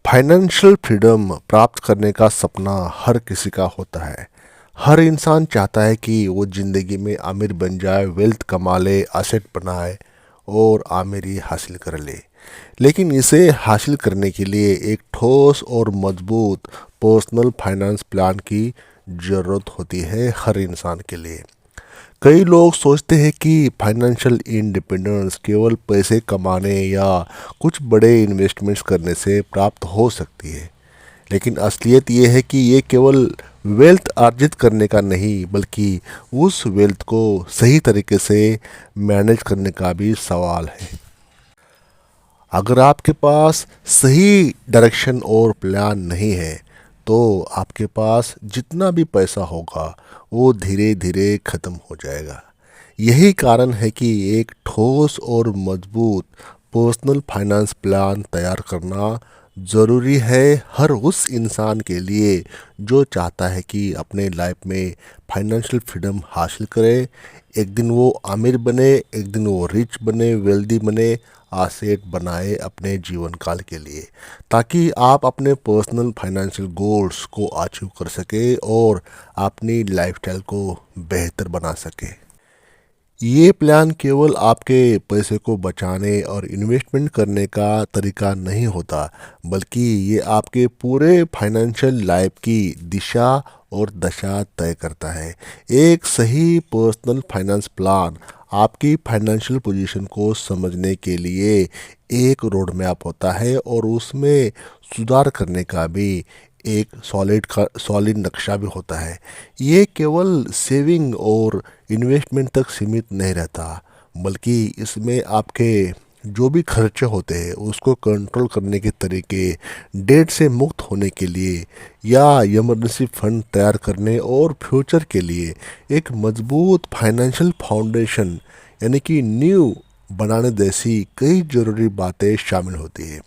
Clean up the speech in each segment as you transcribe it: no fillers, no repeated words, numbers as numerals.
Financial freedom प्राप्त करने का सपना हर किसी का होता है। हर इंसान चाहता है कि वो ज़िंदगी में अमीर बन जाए, वेल्थ कमा ले, असेट बनाए और आमिरी हासिल कर ले। लेकिन इसे हासिल करने के लिए एक ठोस और मजबूत पर्सनल फाइनेंस प्लान की ज़रूरत होती है हर इंसान के लिए। कई लोग सोचते हैं कि फाइनेंशियल इंडिपेंडेंस केवल पैसे कमाने या कुछ बड़े इन्वेस्टमेंट्स करने से प्राप्त हो सकती है। लेकिन असलियत ये है कि ये केवल वेल्थ अर्जित करने का नहीं, बल्कि उस वेल्थ को सही तरीके से मैनेज करने का भी सवाल है। अगर आपके पास सही डायरेक्शन और प्लान नहीं है, तो आपके पास जितना भी पैसा होगा वो धीरे धीरे ख़त्म हो जाएगा। यही कारण है कि एक ठोस और मजबूत पर्सनल फाइनेंस प्लान तैयार करना ज़रूरी है हर उस इंसान के लिए जो चाहता है कि अपने लाइफ में फाइनेंशियल फ्रीडम हासिल करे। एक दिन वो अमीर बने, एक दिन वो रिच बने, वेल्दी बने, आसेट बनाए अपने जीवन काल के लिए, ताकि आप अपने पर्सनल फाइनेंशियल गोल्स को अचीव कर सके और अपनी लाइफस्टाइल को बेहतर बना सके। ये प्लान केवल आपके पैसे को बचाने और इन्वेस्टमेंट करने का तरीका नहीं होता, बल्कि ये आपके पूरे फाइनेंशियल लाइफ की दिशा और दशा तय करता है। एक सही पर्सनल फाइनेंस प्लान आपकी फाइनेंशियल पोजीशन को समझने के लिए एक रोड मैप होता है और उसमें सुधार करने का भी एक सॉलिड नक्शा भी होता है। ये केवल सेविंग और इन्वेस्टमेंट तक सीमित नहीं रहता, बल्कि इसमें आपके जो भी खर्चे होते हैं उसको कंट्रोल करने के तरीके, डेट से मुक्त होने के लिए या इमरजेंसी फंड तैयार करने और फ्यूचर के लिए एक मजबूत फाइनेंशियल फाउंडेशन यानी कि नींव बनाने जैसी कई ज़रूरी बातें शामिल होती है।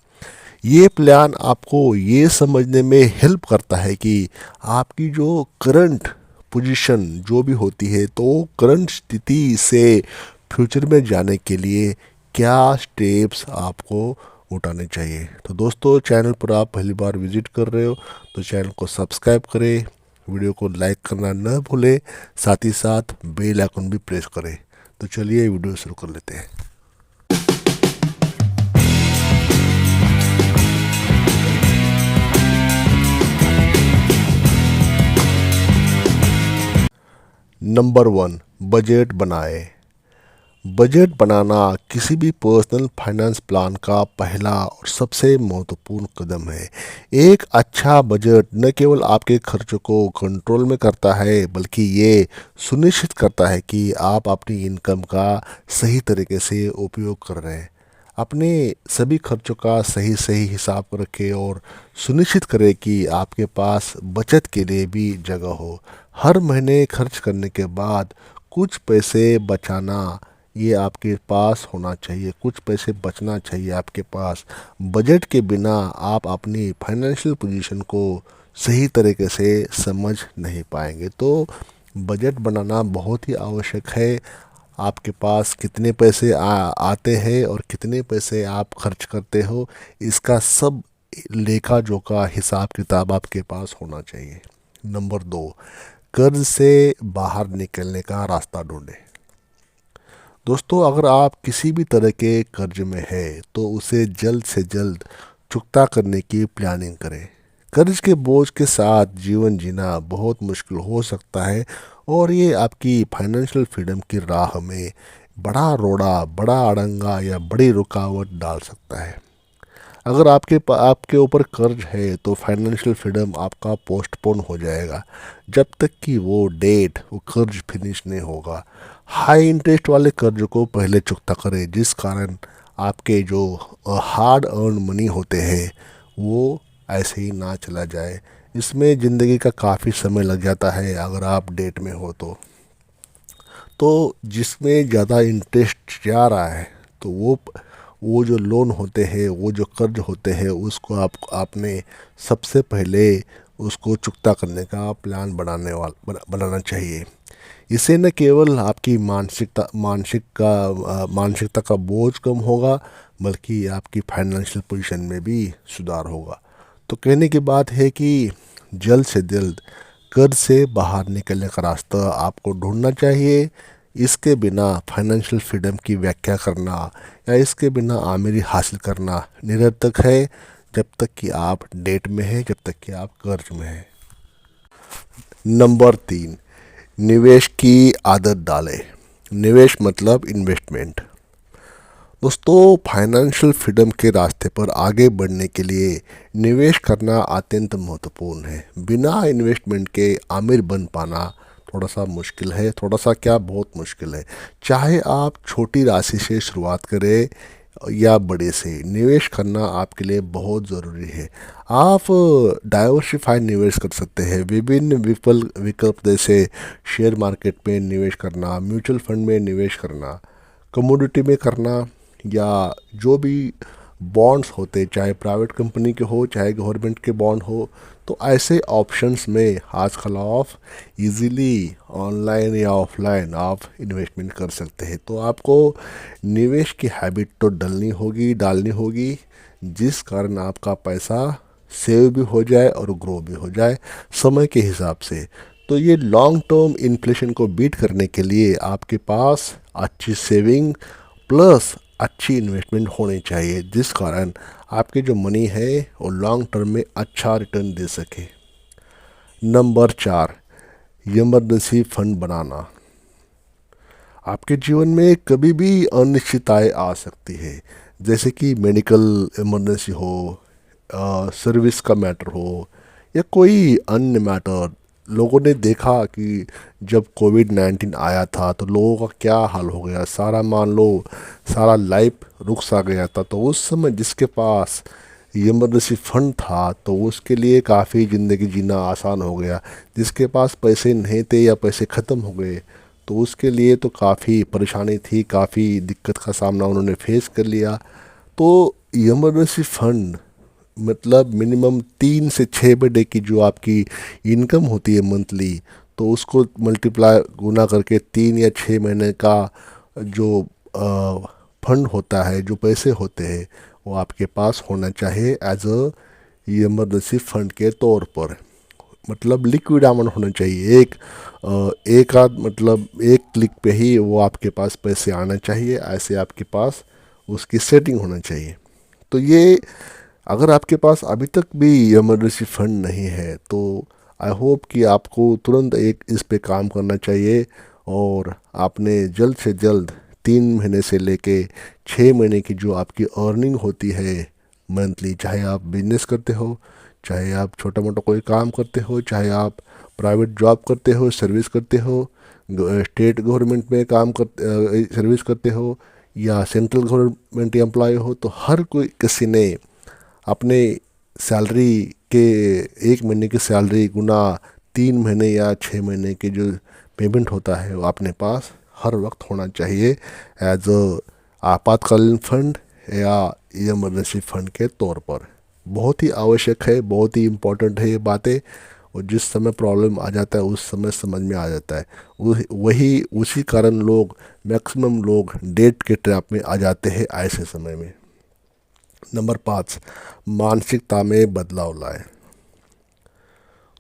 ये प्लान आपको ये समझने में हेल्प करता है कि आपकी जो करंट पोजीशन जो भी होती है, तो करंट स्थिति से फ्यूचर में जाने के लिए क्या स्टेप्स आपको उठाने चाहिए। तो दोस्तों, चैनल पर आप पहली बार विजिट कर रहे हो तो चैनल को सब्सक्राइब करें, वीडियो को लाइक करना न भूलें, साथ ही साथ बेल आइकन भी प्रेस करें। तो चलिए वीडियो शुरू कर लेते हैं। नंबर 1, बजट बनाए। बजट बनाना किसी भी पर्सनल फाइनेंस प्लान का पहला और सबसे महत्वपूर्ण कदम है। एक अच्छा बजट न केवल आपके खर्चों को कंट्रोल में करता है, बल्कि ये सुनिश्चित करता है कि आप अपनी इनकम का सही तरीके से उपयोग कर रहे हैं। अपने सभी खर्चों का सही सही हिसाब रखें और सुनिश्चित करें कि आपके पास बचत के लिए भी जगह हो। हर महीने खर्च करने के बाद कुछ पैसे बचाना ये आपके पास होना चाहिए, कुछ पैसे बचना चाहिए आपके पास। बजट के बिना आप अपनी फाइनेंशियल पोजीशन को सही तरीके से समझ नहीं पाएंगे। तो बजट बनाना बहुत ही आवश्यक है। आपके पास कितने पैसे आते हैं और कितने पैसे आप खर्च करते हो, इसका सब लेखा जोखा हिसाब किताब आपके पास होना चाहिए। नंबर 2, कर्ज से बाहर निकलने का रास्ता ढूंढें। दोस्तों, अगर आप किसी भी तरह के कर्ज में हैं तो उसे जल्द से जल्द चुकता करने की प्लानिंग करें। कर्ज के बोझ के साथ जीवन जीना बहुत मुश्किल हो सकता है और ये आपकी फाइनेंशियल फ्रीडम की राह में बड़ा रोड़ा, बड़ा अड़ंगा या बड़ी रुकावट डाल सकता है। अगर आपके ऊपर कर्ज है तो फाइनेंशियल फ्रीडम आपका पोस्टपोन हो जाएगा जब तक कि वो कर्ज फिनिश नहीं होगा। हाई इंटरेस्ट वाले कर्ज को पहले चुकता करें, जिस कारण आपके जो हार्ड अर्न मनी होते हैं वो ऐसे ही ना चला जाए। इसमें ज़िंदगी का काफ़ी समय लग जाता है अगर आप डेट में हो तो जिसमें ज़्यादा इंटरेस्ट जा रहा है तो वो जो लोन होते हैं, वो जो कर्ज होते हैं, उसको आपने सबसे पहले उसको चुकता करने का प्लान बनाना चाहिए। इससे न केवल आपकी मानसिकता का बोझ कम होगा, बल्कि आपकी फाइनेंशियल पोजीशन में भी सुधार होगा। तो कहने की बात है कि जल्द से जल्द कर्ज से बाहर निकलने का रास्ता आपको ढूंढना चाहिए। इसके बिना फाइनेंशियल फ्रीडम की व्याख्या करना या इसके बिना आमिरी हासिल करना निरर्थक है, जब तक कि आप डेट में हैं, जब तक कि आप कर्ज में हैं। नंबर 3, निवेश की आदत डालें। निवेश मतलब इन्वेस्टमेंट। दोस्तों, फाइनेंशियल फ्रीडम के रास्ते पर आगे बढ़ने के लिए निवेश करना अत्यंत महत्वपूर्ण है। बिना इन्वेस्टमेंट के आमिर बन पाना थोड़ा सा मुश्किल है, थोड़ा सा क्या बहुत मुश्किल है। चाहे आप छोटी राशि से शुरुआत करें या बड़े से, निवेश करना आपके लिए बहुत ज़रूरी है। आप डाइवर्सिफाइड निवेश कर सकते हैं, विभिन्न विकल्प जैसे शेयर मार्केट में निवेश करना, म्यूचुअल फंड में निवेश करना, कमोडिटी में करना, या जो भी बॉन्ड्स होते, चाहे प्राइवेट कंपनी के हो चाहे गवर्नमेंट के बॉन्ड हो। तो ऐसे ऑप्शंस में आजकल आप इजीली ऑनलाइन या ऑफलाइन आप इन्वेस्टमेंट कर सकते हैं। तो आपको निवेश की हैबिट तो डालनी होगी, जिस कारण आपका पैसा सेव भी हो जाए और ग्रो भी हो जाए समय के हिसाब से। तो ये लॉन्ग टर्म इन्फ्लेशन को बीट करने के लिए आपके पास अच्छी सेविंग प्लस अच्छी इन्वेस्टमेंट होनी चाहिए, जिस कारण आपके जो मनी है वो लॉन्ग टर्म में अच्छा रिटर्न दे सके। नंबर 4, इमरजेंसी फंड बनाना। आपके जीवन में कभी भी अनिश्चितताएं आ सकती है, जैसे कि मेडिकल इमरजेंसी हो, सर्विस का मैटर हो, या कोई अन्य मैटर। लोगों ने देखा कि जब कोविड-19 आया था तो लोगों का क्या हाल हो गया, सारा मान लो सारा लाइफ रुक सा गया था। तो उस समय जिसके पास इमरजेंसी फंड था तो उसके लिए काफ़ी ज़िंदगी जीना आसान हो गया। जिसके पास पैसे नहीं थे या पैसे ख़त्म हो गए तो उसके लिए तो काफ़ी परेशानी थी, काफ़ी दिक्कत का सामना उन्होंने फेस कर लिया। तो इमरजेंसी फंड मतलब मिनिमम 3 से 6 महीने की जो आपकी इनकम होती है मंथली, तो उसको मल्टीप्लाई गुना करके 3 या 6 महीने का जो फंड होता है, जो पैसे होते हैं, वो आपके पास होना चाहिए एज अ इमरजेंसी फंड के तौर पर। मतलब लिक्विड अमाउंट होना चाहिए। एक आध मतलब एक क्लिक पे ही वो आपके पास पैसे आना चाहिए, ऐसे आपके पास उसकी सेटिंग होना चाहिए। तो ये अगर आपके पास अभी तक भी इमरजेंसी फंड नहीं है तो आई होप कि आपको तुरंत एक इस पे काम करना चाहिए, और आपने जल्द से जल्द 3 महीने से लेके 6 महीने की जो आपकी अर्निंग होती है मंथली, चाहे आप बिजनेस करते हो, चाहे आप छोटा मोटा कोई काम करते हो, चाहे आप प्राइवेट जॉब करते हो, सर्विस करते हो, स्टेट गवर्नमेंट में काम करते सर्विस करते हो, या सेंट्रल गवर्नमेंट एम्प्लॉय हो, तो हर कोई किसी ने अपने सैलरी के 1 महीने की सैलरी गुना 3 महीने या 6 महीने के जो पेमेंट होता है वो अपने पास हर वक्त होना चाहिए एज अ आपातकालीन फंड या इमरजेंसी फंड के तौर पर। बहुत ही आवश्यक है, बहुत ही इम्पोर्टेंट है ये बातें, और जिस समय प्रॉब्लम आ जाता है उस समय समझ में आ जाता है। वही उसी कारण लोग मैक्सिमम लोग डेट के ट्रैप में आ जाते हैं ऐसे समय में। नंबर 5, मानसिकता में बदलाव लाए।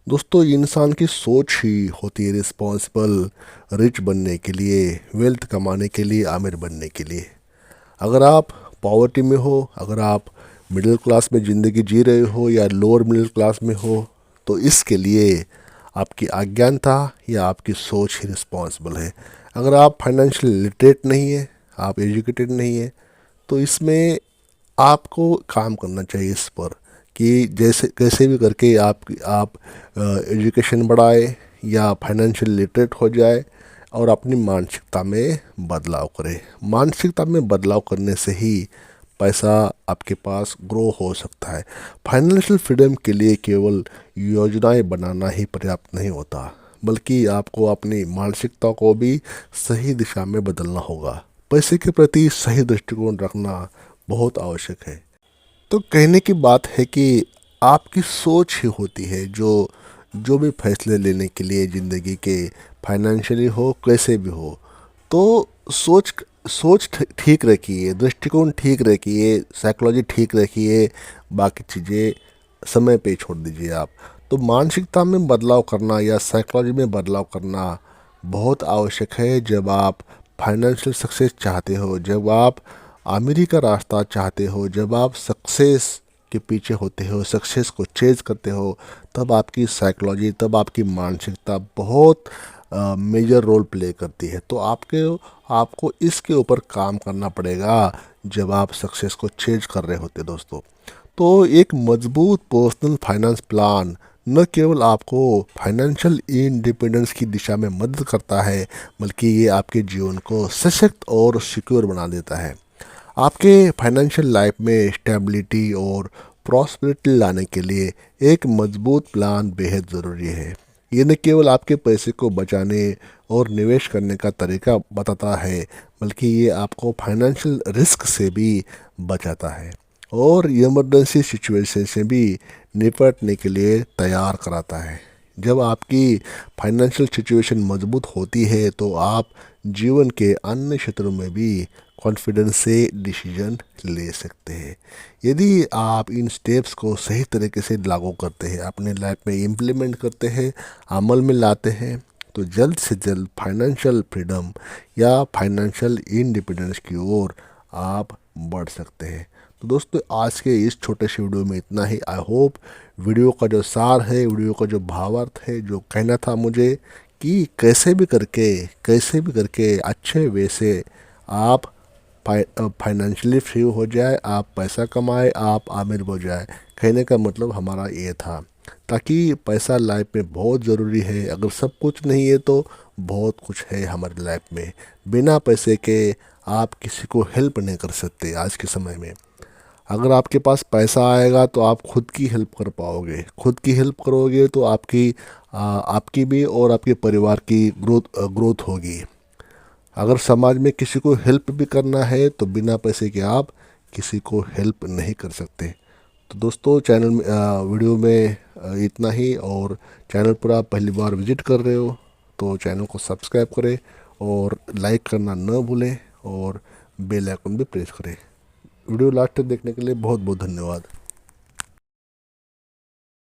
दोस्तों, इंसान की सोच ही होती है रिस्पॉन्सिबल रिच बनने के लिए, वेल्थ कमाने के लिए, आमिर बनने के लिए। अगर आप पॉवर्टी में हो, अगर आप मिडिल क्लास में ज़िंदगी जी रहे हो या लोअर मिडिल क्लास में हो, तो इसके लिए आपकी अज्ञानता या आपकी सोच ही रिस्पॉन्सिबल है। अगर आप फाइनेंशियल लिटरेट नहीं है, आप एजुकेटेड नहीं है, तो इसमें आपको काम करना चाहिए इस पर कि जैसे कैसे भी करके आप एजुकेशन बढ़ाए या फाइनेंशियल लिटरेट हो जाए और अपनी मानसिकता में बदलाव करें। मानसिकता में बदलाव करने से ही पैसा आपके पास ग्रो हो सकता है। फाइनेंशियल फ्रीडम के लिए केवल योजनाएं बनाना ही पर्याप्त नहीं होता, बल्कि आपको अपनी मानसिकता को भी सही दिशा में बदलना होगा। पैसे के प्रति सही दृष्टिकोण रखना बहुत आवश्यक है। तो कहने की बात है कि आपकी सोच ही होती है जो जो भी फैसले लेने के लिए ज़िंदगी के, फाइनेंशियली हो कैसे भी हो, तो सोच सोच ठीक रखिए, दृष्टिकोण ठीक रखिए, साइकोलॉजी ठीक रखिए, बाकी चीज़ें समय पे छोड़ दीजिए आप। तो मानसिकता में बदलाव करना या साइकोलॉजी में बदलाव करना बहुत आवश्यक है जब आप फाइनेंशियल सक्सेस चाहते हो, जब आप अमीरी का रास्ता चाहते हो, जब आप सक्सेस के पीछे होते हो, सक्सेस को चेज करते हो। तब आपकी साइकोलॉजी, तब आपकी मानसिकता बहुत मेजर रोल प्ले करती है। तो आपको इसके ऊपर काम करना पड़ेगा जब आप सक्सेस को चेज कर रहे होते दोस्तों। तो एक मजबूत पर्सनल फाइनेंस प्लान न केवल आपको फाइनेंशियल इंडिपेंडेंस की दिशा में मदद करता है, बल्कि ये आपके जीवन को सशक्त और सिक्योर बना देता है। आपके फाइनेंशियल लाइफ में स्टेबिलिटी और प्रॉस्पेरिटी लाने के लिए एक मजबूत प्लान बेहद ज़रूरी है। ये न केवल आपके पैसे को बचाने और निवेश करने का तरीका बताता है, बल्कि ये आपको फाइनेंशियल रिस्क से भी बचाता है और इमरजेंसी सिचुएशन से भी निपटने के लिए तैयार कराता है। जब आपकी फाइनेंशियल सिचुएशन मजबूत होती है तो आप जीवन के अन्य क्षेत्रों में भी कॉन्फिडेंस से डिसीजन ले सकते हैं। यदि आप इन स्टेप्स को सही तरीके से लागू करते हैं, अपने लाइफ में इम्प्लीमेंट करते हैं, अमल में लाते हैं, तो जल्द से जल्द फाइनेंशियल फ्रीडम या फाइनेंशियल इंडिपेंडेंस की ओर आप बढ़ सकते हैं। तो दोस्तों, आज के इस छोटे से वीडियो में इतना ही। आई होप वीडियो का जो सार है, वीडियो का जो भावार्थ है, जो कहना था मुझे कि कैसे भी करके अच्छे वे से आप फाइनेंशियली फ्री हो जाए, आप पैसा कमाए, आप आमिर हो जाए। कहने का मतलब हमारा ये था, ताकि पैसा लाइफ में बहुत ज़रूरी है। अगर सब कुछ नहीं है तो बहुत कुछ है हमारी लाइफ में। बिना पैसे के आप किसी को हेल्प नहीं कर सकते आज के समय में। अगर आपके पास पैसा आएगा तो आप खुद की हेल्प कर पाओगे, खुद की हेल्प करोगे तो आपकी भी और आपके परिवार की ग्रोथ होगी। अगर समाज में किसी को हेल्प भी करना है तो बिना पैसे के आप किसी को हेल्प नहीं कर सकते। तो दोस्तों, चैनल में वीडियो में इतना ही। और चैनल पर आप पहली बार विजिट कर रहे हो तो चैनल को सब्सक्राइब करें और लाइक करना न भूलें और बेल आइकन भी प्रेस करें। वीडियो लास्ट तक देखने के लिए बहुत बहुत धन्यवाद।